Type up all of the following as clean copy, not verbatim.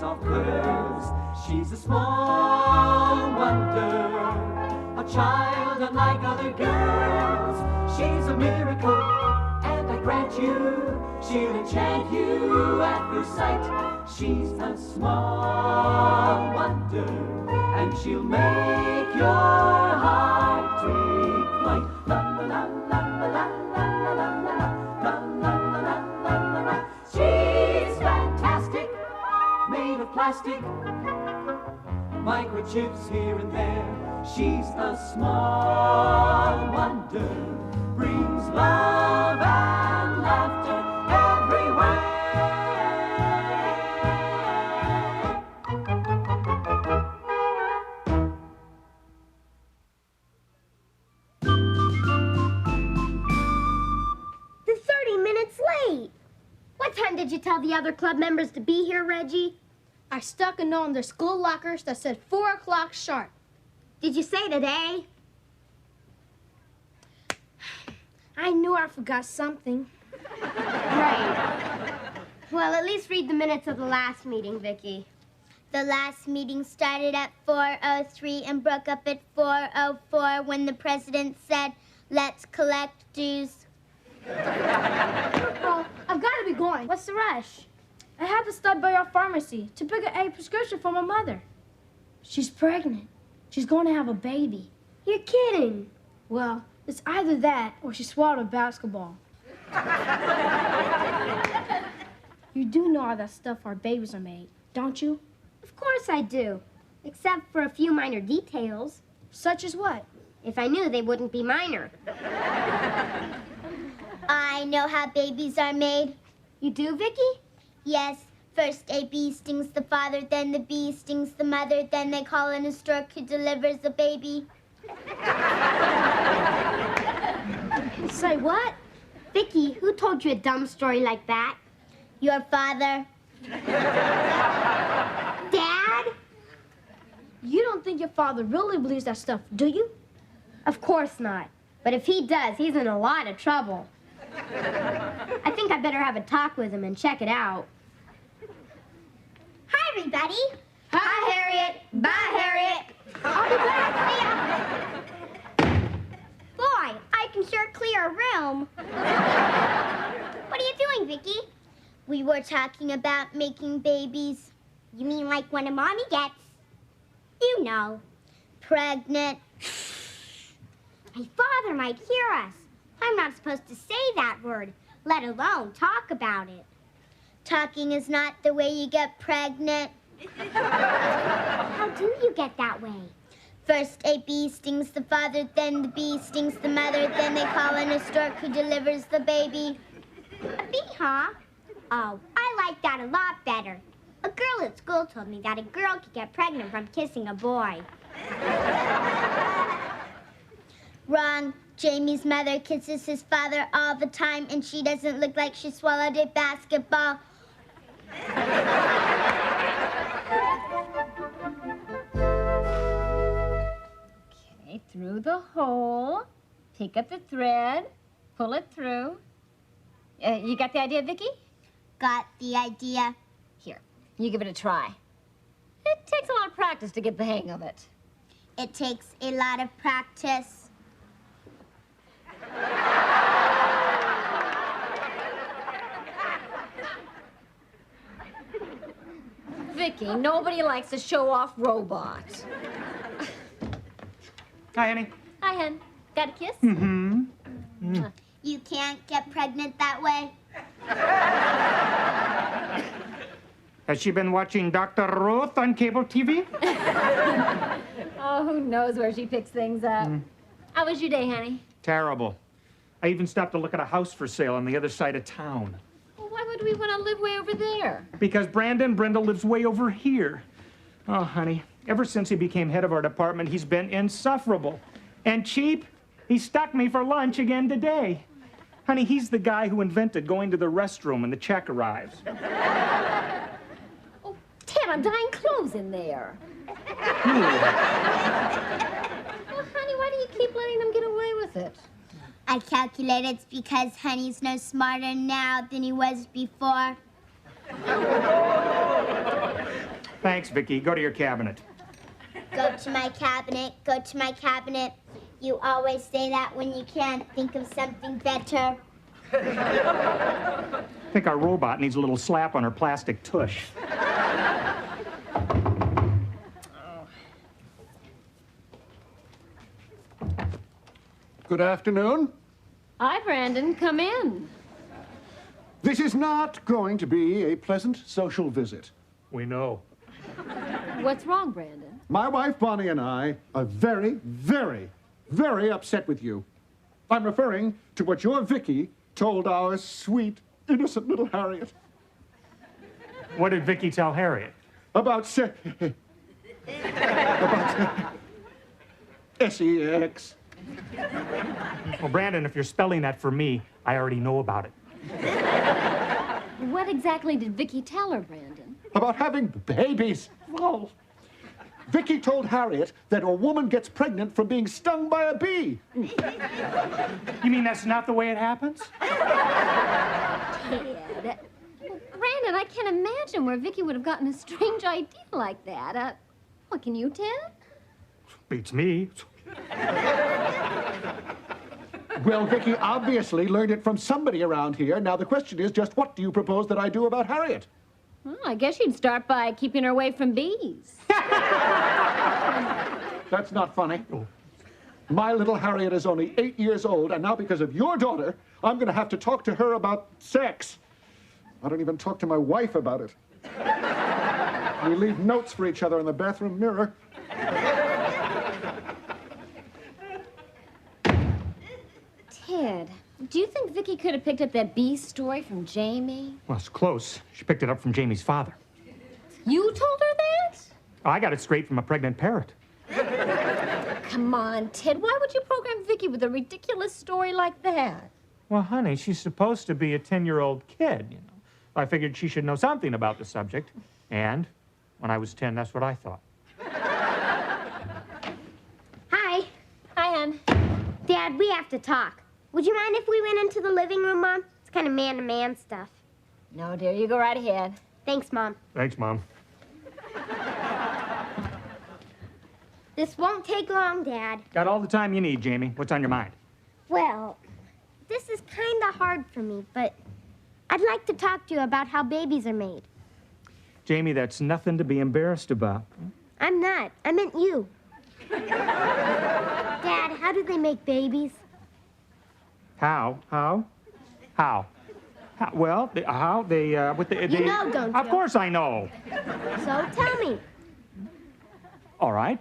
soft curves. She's a small wonder, a child unlike other girls. She's a miracle, and I grant you, she'll enchant you at first sight. She's a small wonder, and she'll make your heart take flight. La la la la la la la la la la la la. She's fantastic, made of plastic, microchips here and there. She's a small wonder, brings love and laughter everywhere. You're 30 minutes late. What time did you tell the other club members to be here, Reggie? I stuck a note in their school lockers that said 4 o'clock sharp. Did you say today? I knew I forgot something. Right. Well, at least read the minutes of the last meeting, Vicki. The last meeting started at 4:03 and broke up at 4:04 when the president said, "Let's collect dues." Well, I've got to be going. What's the rush? I have to stop by our pharmacy to pick up a prescription for my mother. She's pregnant. She's going to have a baby. You're kidding. Well, it's either that or she swallowed a basketball. You do know all that stuff our babies are made, don't you? Of course I do. Except for a few minor details. Such as what? If I knew, they wouldn't be minor. I know how babies are made. You do, Vicki? Yes, first a bee stings the father, then the bee stings the mother, then they call in a stork who delivers the baby. Say what? Vicki, who told you a dumb story like that? Your father. Dad? You don't think your father really believes that stuff, do you? Of course not. But if he does, he's in a lot of trouble. I think I better have a talk with him and check it out. Hi, everybody. Hi, Harriet. Bye, Harriet. I'll be back. Boy, I can sure clear a room. What are you doing, Vicki? We were talking about making babies. You mean like when a mommy gets, you know, pregnant? My father might hear us. I'm not supposed to say that word, let alone talk about it. Talking is not the way you get pregnant. How do you get that way? First a bee stings the father, then the bee stings the mother, then they call in a stork who delivers the baby. A bee, huh? Oh, I like that a lot better. A girl at school told me that a girl could get pregnant from kissing a boy. Wrong. Jamie's mother kisses his father all the time, and she doesn't look like she swallowed a basketball. Okay, through the hole, pick up the thread, pull it through. You got the idea, Vicki? Got the idea. Here, you give it a try. It takes a lot of practice to get the hang of it. It takes a lot of practice. Vicki, nobody likes a show-off robot. Hi, honey. Hi, Hen. Got a kiss? Mm-hmm. You can't get pregnant that way. Has she been watching Dr. Ruth on cable TV? Oh, who knows where she picks things up. How was your day, honey? Terrible. I even stopped to look at a house for sale on the other side of town. Well, why would we want to live way over there? Because Brenda lives way over here. Oh, honey, ever since he became head of our department, he's been insufferable. And cheap. He stuck me for lunch again today. Honey, he's the guy who invented going to the restroom when the check arrives. Oh, Ted, I'm dyeing clothes in there. Ooh. Well, honey, why do you keep letting them get away with it? I calculate it's because Honey's no smarter now than he was before. Thanks, Vicki. Go to your cabinet. Go to my cabinet, go to my cabinet. You always say that when you can't think of something better. I think our robot needs a little slap on her plastic tush. Good afternoon. Hi, Brandon. Come in. This is not going to be a pleasant social visit. We know. What's wrong, Brandon? My wife Bonnie and I are very, very, very upset with you. I'm referring to what your Vicki told our sweet, innocent little Harriet What did Vicki tell Harriet? about sex. Well, Brandon, if you're spelling that for me, I already know about it. What exactly did Vicki tell her, Brandon? About having babies. Well, Vicki told Harriet that a woman gets pregnant from being stung by a bee. You mean that's not the way it happens? Ted. Brandon, I can't imagine where Vicki would have gotten a strange idea like that. What can you tell? Beats me. Well, Vicki obviously learned it from somebody around here. Now, the question is just what do you propose that I do about Harriet? Well, I guess you'd start by keeping her away from bees. That's not funny. My little Harriet is only 8 years old, and now because of your daughter, I'm going to have to talk to her about sex. I don't even talk to my wife about it. We leave notes for each other in the bathroom mirror. Ted, do you think Vicki could have picked up that bee story from Jamie? Well, it's close. She picked it up from Jamie's father. You told her that? I got it straight from a pregnant parrot. Come on, Ted. Why would you program Vicki with a ridiculous story like that? Well, honey, she's supposed to be a 10-year-old kid, you know. I figured she should know something about the subject. And when I was 10, that's what I thought. Hi. Hi, Ann. Dad, we have to talk. Would you mind if we went into the living room, Mom? It's kind of man-to-man stuff. No, dear. You go right ahead. Thanks, Mom. Thanks, Mom. This won't take long, Dad. Got all the time you need, Jamie. What's on your mind? Well, this is kind of hard for me, but I'd like to talk to you about how babies are made. Jamie, that's nothing to be embarrassed about. I'm not. I meant you. Dad, how do they make babies? How? Well, with the... You know, don't you? Of course I know. So tell me. All right.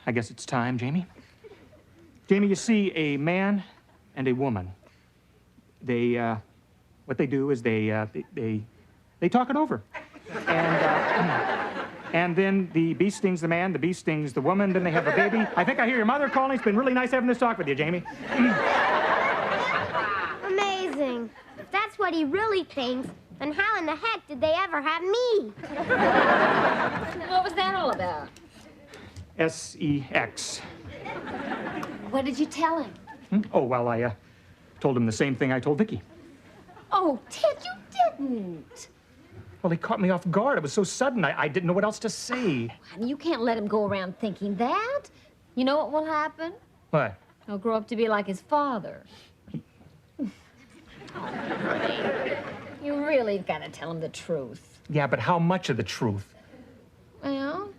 I guess it's time, Jamie. Jamie, you see, a man and a woman, what they do is they talk it over. And then the bee stings the man, the bee stings the woman, then they have a baby. I think I hear your mother calling. It's been really nice having this talk with you, Jamie. Amazing. If that's what he really thinks, then how in the heck did they ever have me? What was that all about? S-E-X. What did you tell him? Oh, well, I told him the same thing I told Vicki. Oh, Ted, you didn't. Well, he caught me off guard. It was so sudden, I didn't know what else to say. Honey, you can't let him go around thinking that. You know what will happen? What? He'll grow up to be like his father. You really got to tell him the truth. Yeah, but how much of the truth? Well,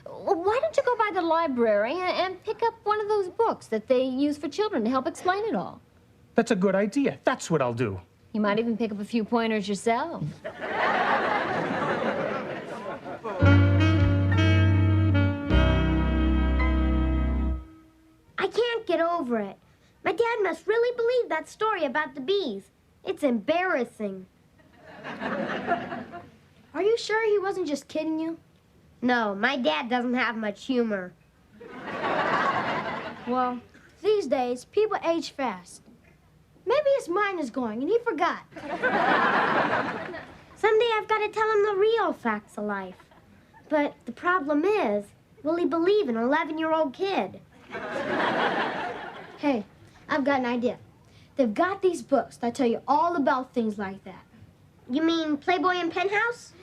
why don't you go by the library and pick up one of those books that they use for children to help explain it all? That's a good idea. That's what I'll do. You might even pick up a few pointers yourself. I can't get over it. My dad must really believe that story about the bees. It's embarrassing. Are you sure he wasn't just kidding you? No, my dad doesn't have much humor. Well, these days, people age fast. Maybe his mind is going and he forgot. Someday I've got to tell him the real facts of life. But the problem is, will he believe an 11-year-old kid? Hey, I've got an idea. They've got these books that tell you all about things like that. You mean Playboy and Penthouse?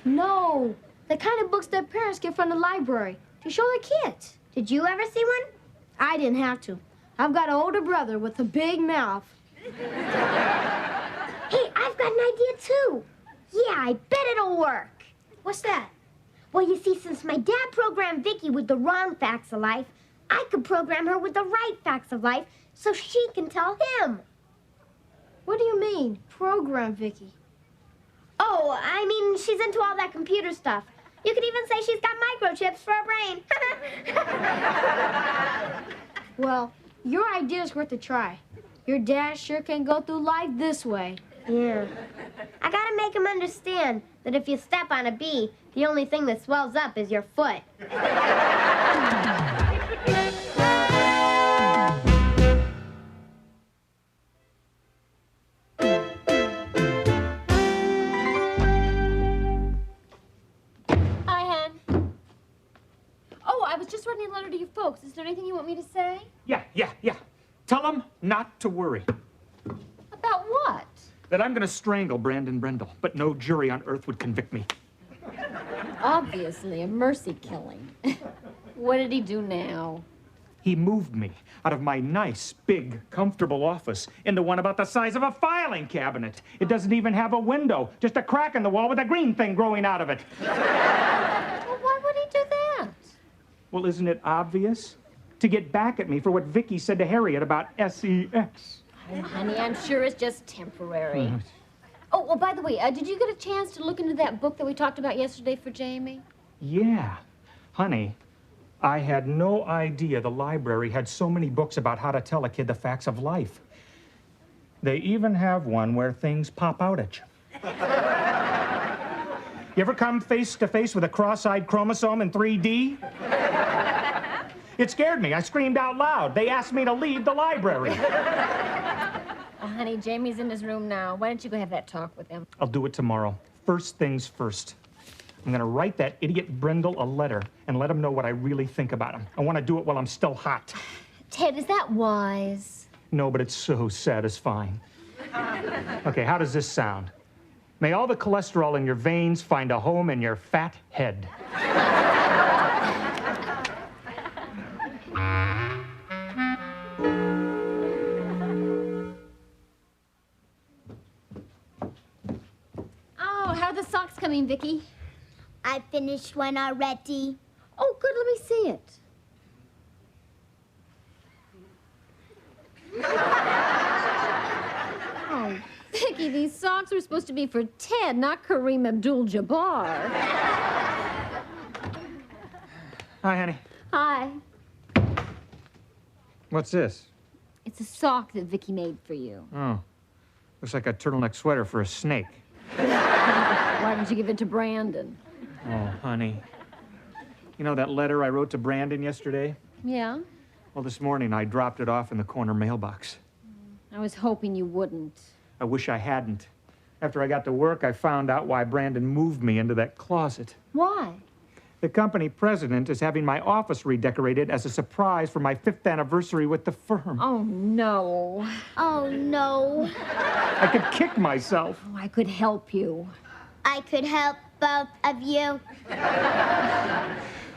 No, the kind of books that parents get from the library to show their kids. Did you ever see one? I didn't have to. I've got an older brother with a big mouth. Hey, I've got an idea, too. Yeah, I bet it'll work. What's that? Well, you see, since my dad programmed Vicki with the wrong facts of life, I could program her with the right facts of life so she can tell him. What do you mean, program Vicki? Oh, I mean, she's into all that computer stuff. You could even say she's got microchips for a brain. Well, your idea's worth a try. Your dad sure can go through life this way. Yeah. I gotta make him understand that if you step on a bee, the only thing that swells up is your foot. Hi, Hen. Oh, I was just writing a letter to your folks. Is there anything you want me to say? Yeah. Tell them not to worry. About what? That I'm going to strangle Brandon Brendel, but no jury on earth would convict me. Obviously, a mercy killing. What did he do now? He moved me out of my nice, big, comfortable office into one about the size of a filing cabinet. It doesn't even have a window, just a crack in the wall with a green thing growing out of it. Well, why would he do that? Well, isn't it obvious? To get back at me for what Vicki said to Harriet about sex. Oh, honey, I'm sure it's just temporary. Oh, well, by the way, did you get a chance to look into that book that we talked about yesterday for Jamie? Yeah. Honey, I had no idea the library had so many books about how to tell a kid the facts of life. They even have one where things pop out at you. You ever come face to face with a cross-eyed chromosome in 3D? It scared me. I screamed out loud. They asked me to leave the library. Oh, honey, Jamie's in his room now. Why don't you go have that talk with him? I'll do it tomorrow. First things first. I'm going to write that idiot Brendel a letter and let him know what I really think about him. I want to do it while I'm still hot. Ted, is that wise? No, but it's so satisfying. Okay, how does this sound? May all the cholesterol in your veins find a home in your fat head. Oh, how are the socks coming, Vicki? I finished one already. Oh, good. Let me see it. Oh, Vicki, these socks were supposed to be for Ted, not Kareem Abdul-Jabbar. Hi, honey. Hi. What's this? It's a sock that Vicki made for you. Oh, looks like a turtleneck sweater for a snake. Why didn't you give it to Brandon? Oh, honey. You know that letter I wrote to Brandon yesterday? Yeah? Well, this morning I dropped it off in the corner mailbox. I was hoping you wouldn't. I wish I hadn't. After I got to work, I found out why Brandon moved me into that closet. Why? The company president is having my office redecorated as a surprise for my 5th anniversary with the firm. Oh, no. Oh, no. I could kick myself. Oh, I could help you. I could help both of you.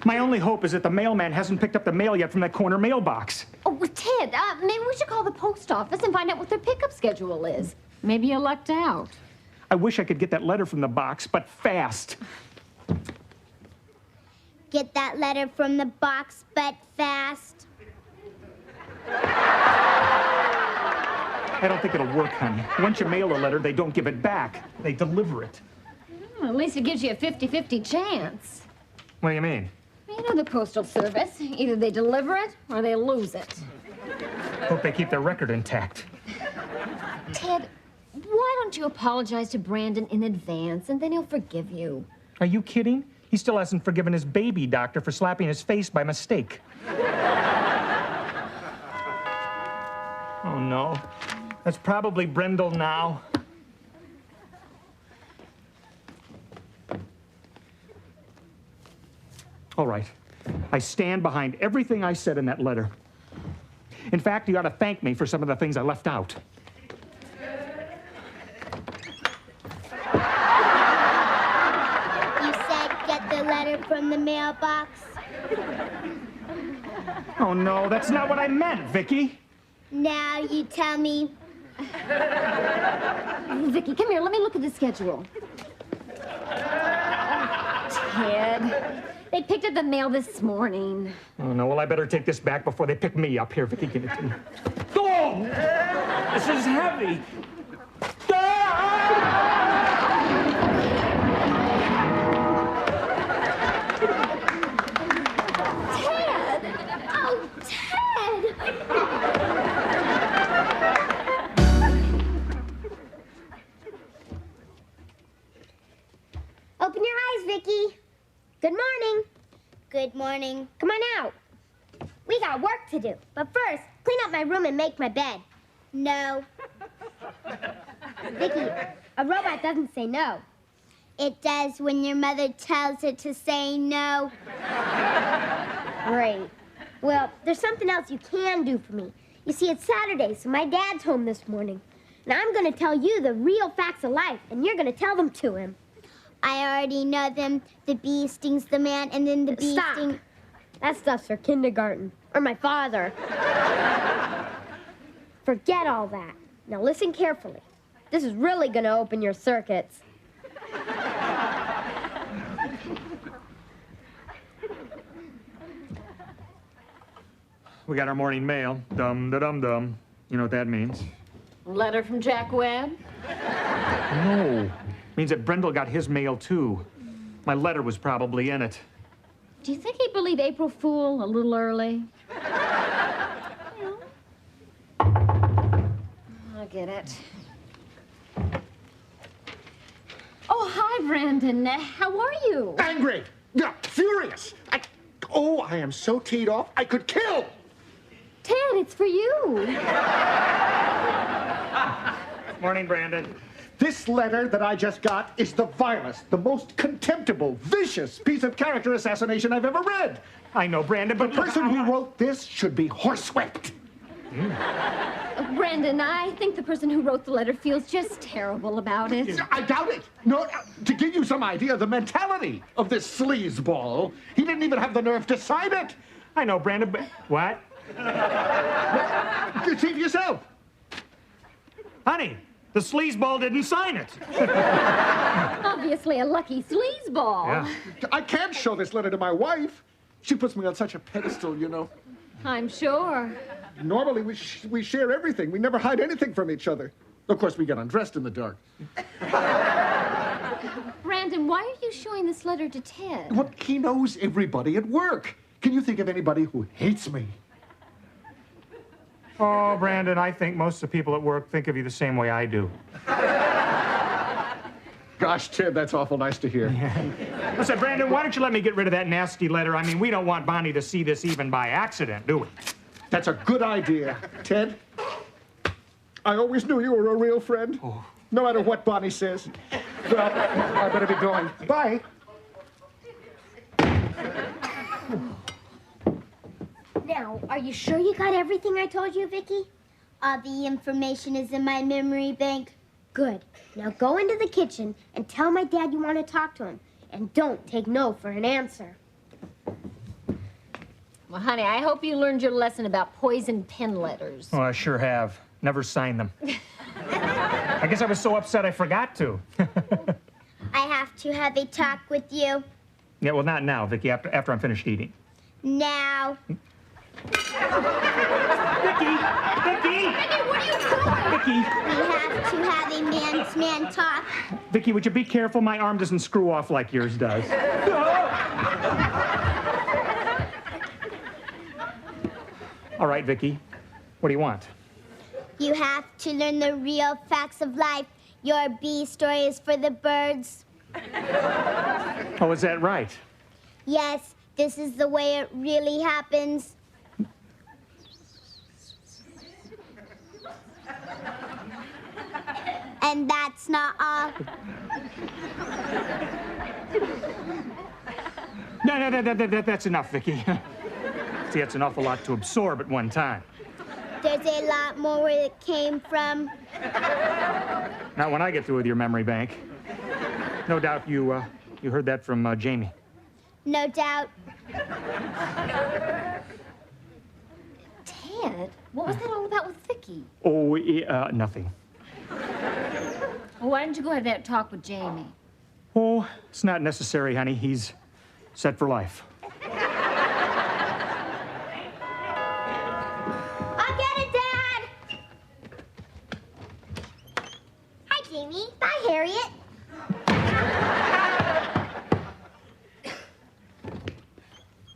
My only hope is that the mailman hasn't picked up the mail yet from that corner mailbox. Oh, well, Ted, maybe we should call the post office and find out what their pickup schedule is. Maybe you lucked out. I wish I could get that letter from the box, but fast. Get that letter from the box, but fast. I don't think it'll work, honey. Once you mail a letter, they don't give it back. They deliver it. Well, at least it gives you a 50-50 chance. What do you mean? You know the Postal Service. Either they deliver it or they lose it. Hope they keep their record intact. Ted, why don't you apologize to Brandon in advance, and then he'll forgive you? Are you kidding? He still hasn't forgiven his baby doctor for slapping his face by mistake. Oh, no. That's probably Brendel now. All right. I stand behind everything I said in that letter. In fact, you ought to thank me for some of the things I left out. letter from the mailbox? Oh, no, that's not what I meant, Vicki. Now you tell me. Vicki, come here. Let me look at the schedule. Ted, they picked up the mail this morning. Oh, no, well, I better take this back before they pick me up. Here, Vicki, give it to me. Oh! This is heavy. Oh, Ted! Open your eyes, Vicki. Good morning. Good morning. Come on out. We got work to do. But first, clean up my room and make my bed. No. Vicki, a robot doesn't say no. It does when your mother tells it to say no. Great. Well, there's something else you can do for me. You see, it's Saturday, so my dad's home this morning. And I'm going to tell you the real facts of life, and you're going to tell them to him. I already know them. The bee stings the man, and then the bee Stop. stings... That stuff's for kindergarten. Or my father. Forget all that. Now listen carefully. This is really going to open your circuits. We got our morning mail. Dum-da-dum-dum. You know what that means? Letter from Jack Webb? No. Means that Brendel got his mail, too. My letter was probably in it. Do you think he'd believe April Fool a little early? I get it. Oh, hi, Brandon. How are you? Angry! Yeah, furious! I am so teed off, I could kill! Ted, it's for you. Morning, Brandon. This letter that I just got is the vilest, the most contemptible, vicious piece of character assassination I've ever read. I know, Brandon, but The person who wrote this should be horsewhipped. Brandon, I think the person who wrote the letter feels just terrible about it. I doubt it. No, to give you some idea of the mentality of this sleazeball, he didn't even have the nerve to sign it. I know, Brandon, but... What? You see for yourself. Honey, the sleazeball didn't sign it. Obviously a lucky sleazeball. Yeah. I can't show this letter to my wife. She puts me on such a pedestal, you know. I'm sure. Normally, we share everything. We never hide anything from each other. Of course, we get undressed in the dark. Brandon, why are you showing this letter to Ted? Well, he knows everybody at work. Can you think of anybody who hates me? Oh, Brandon, I think most of the people at work think of you the same way I do. Gosh, Ted, that's awful nice to hear. Listen, Brandon, why don't you let me get rid of that nasty letter? I mean, we don't want Bonnie to see this even by accident, do we? That's a good idea. Ted, I always knew you were a real friend. Oh. No matter what Bonnie says. Well, I better be going. Bye. Now, are you sure you got everything I told you, Vicki? All the information is in my memory bank. Good. Now go into the kitchen and tell my dad you want to talk to him. And don't take no for an answer. Well, honey, I hope you learned your lesson about poison pen letters. Oh, I sure have. Never signed them. I guess I was so upset I forgot to. I have to have a talk with you. Yeah, well, not now, Vicki, after I'm finished eating. Now. Vicki! Vicki! What are you doing? Vicki! We have to have a man-to-man talk. Vicki, would you be careful? My arm doesn't screw off like yours does. All right, Vicki. What do you want? You have to learn the real facts of life. Your bee story is for the birds. Oh, is that right? Yes, this is the way it really happens. And that's not all. No, that's enough, Vicki. See, that's an awful lot to absorb at one time. There's a lot more where it came from. Not when I get through with your memory bank. No doubt you heard that from Jamie. No doubt. Ted, what was that all about with Vicki? Oh, nothing. Well, why didn't you go have that talk with Jamie? Oh, it's not necessary, honey. He's set for life. I'll get it, Dad! Hi, Jamie. Bye, Harriet.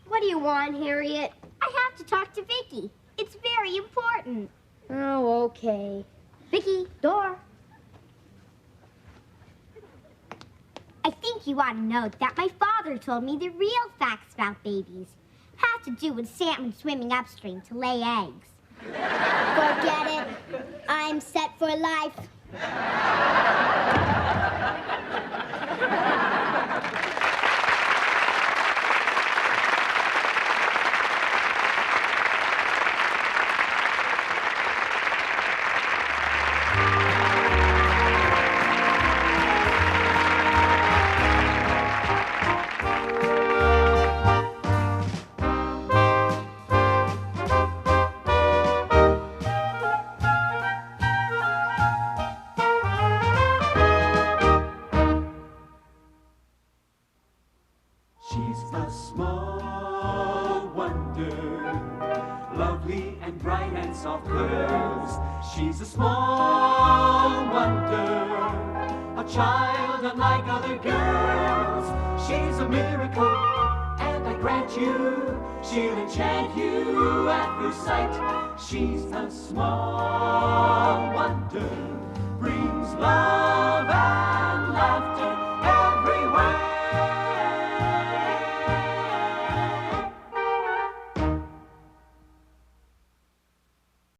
What do you want, Harriet? I have to talk to Vicki. It's very important. Oh, okay. Vicki, door. I think you ought to know that my father told me the real facts about babies. Have to do with salmon swimming upstream to lay eggs. Forget it. I'm set for life. She's a small wonder, lovely and bright and soft curves. She's a small wonder, a child unlike other girls. She's a miracle, and I grant you, she'll enchant you at first sight. She's a small wonder, brings love